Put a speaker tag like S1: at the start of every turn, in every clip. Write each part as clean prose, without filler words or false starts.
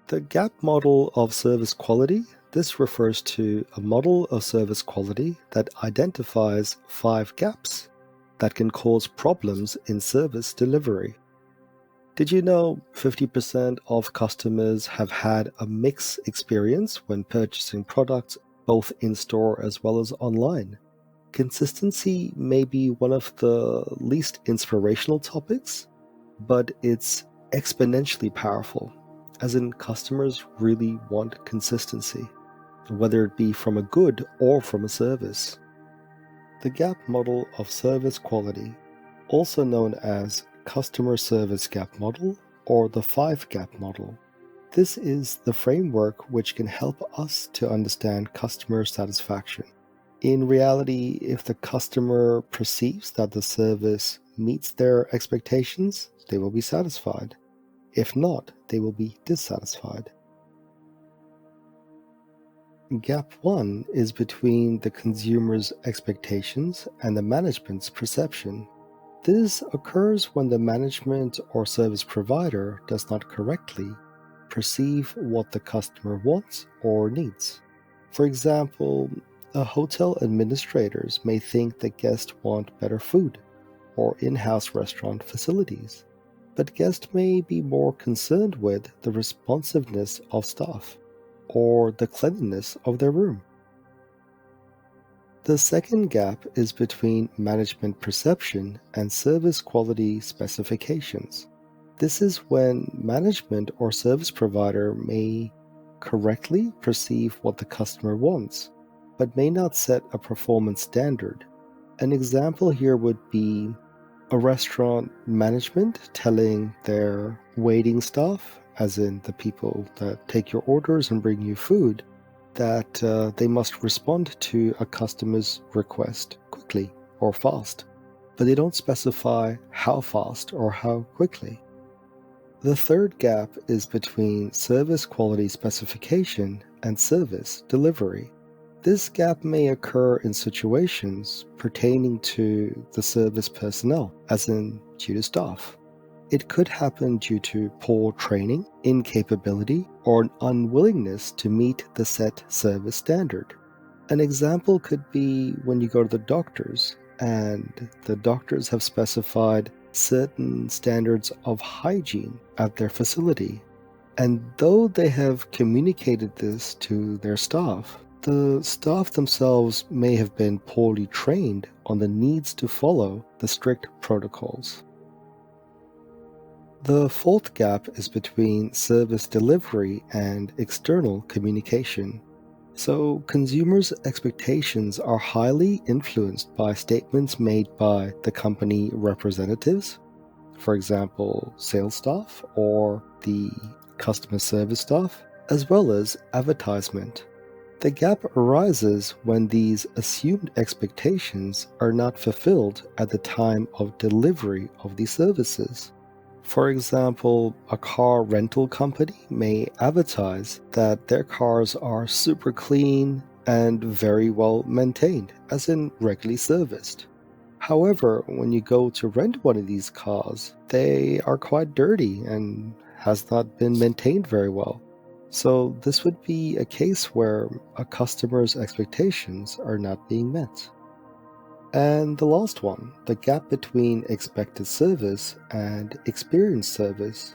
S1: The gap model of service quality, this refers to a model of service quality that identifies 5 gaps that can cause problems in service delivery. Did you know 50% of customers have had a mixed experience when purchasing products both in store as well as online? Consistency may be one of the least inspirational topics, but it's exponentially powerful, as in customers really want consistency, whether it be from a good or from a service. The gap model of service quality, also known as customer service gap model or the 5 gap model. This is the framework which can help us to understand customer satisfaction. In reality, if the customer perceives that the service meets their expectations, they will be satisfied. If not, they will be dissatisfied. Gap 1 is between the consumer's expectations and the management's perception. This occurs when the management or service provider does not correctly perceive what the customer wants or needs. For example, hotel administrators may think that guests want better food or in-house restaurant facilities, but guests may be more concerned with the responsiveness of staff or the cleanliness of their room. The second gap is between management perception and service quality specifications. This is when management or service provider may correctly perceive what the customer wants, but may not set a performance standard. An example here would be a restaurant management telling their waiting staff, as in the people that take your orders and bring you food, that they must respond to a customer's request quickly or fast, but they don't specify how fast or how quickly. The third gap is between service quality specification and service delivery. This gap may occur in situations pertaining to the service personnel, as in due to staff. It could happen due to poor training, incapability, or an unwillingness to meet the set service standard. An example could be when you go to the doctors and the doctors have specified certain standards of hygiene at their facility. And though they have communicated this to their staff, the staff themselves may have been poorly trained on the needs to follow the strict protocols. The fourth gap is between service delivery and external communication. So, consumers' expectations are highly influenced by statements made by the company representatives, for example, sales staff or the customer service staff, as well as advertisement. The gap arises when these assumed expectations are not fulfilled at the time of delivery of these services. For example, a car rental company may advertise that their cars are super clean and very well maintained, as in regularly serviced. However, when you go to rent one of these cars, they are quite dirty and has not been maintained very well. So this would be a case where a customer's expectations are not being met. And the last one, the gap between expected service and experienced service.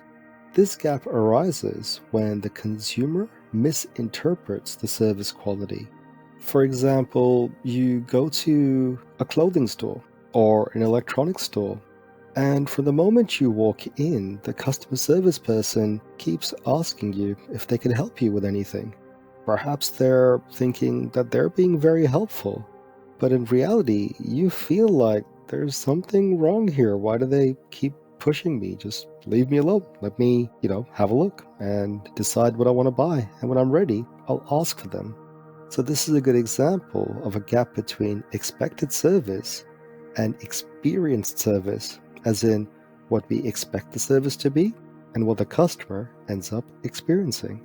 S1: This gap arises when the consumer misinterprets the service quality. For example, you go to a clothing store or an electronics store, and from the moment you walk in, the customer service person keeps asking you if they can help you with anything. Perhaps they're thinking that they're being very helpful, but in reality, you feel like there's something wrong here. Why do they keep pushing me? Just leave me alone. Let me, have a look and decide what I want to buy. And when I'm ready, I'll ask for them. So this is a good example of a gap between expected service and experienced service, as in what we expect the service to be and what the customer ends up experiencing.